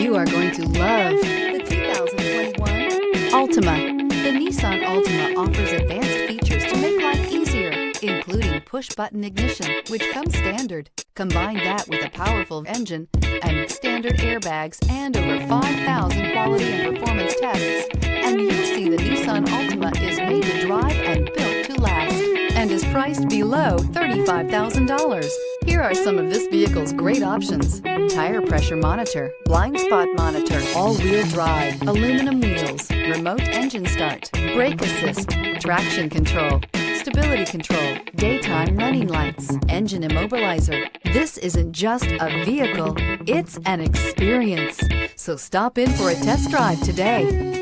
You are going to love the 2021 Altima. The Nissan Altima offers advanced features to make life easier, including push-button ignition, which comes standard. Combine that with a powerful engine and standard airbags and over 5,000 quality and performance tests, and you'll see the Nissan Altima is made to drive and built to last, and is priced below $35,000. Here are some of this vehicle's great options: tire pressure monitor, blind spot monitor, all-wheel drive, aluminum wheels, remote engine start, brake assist, traction control, stability control, daytime running lights, engine immobilizer. This isn't just a vehicle, it's an experience. So stop in for a test drive today.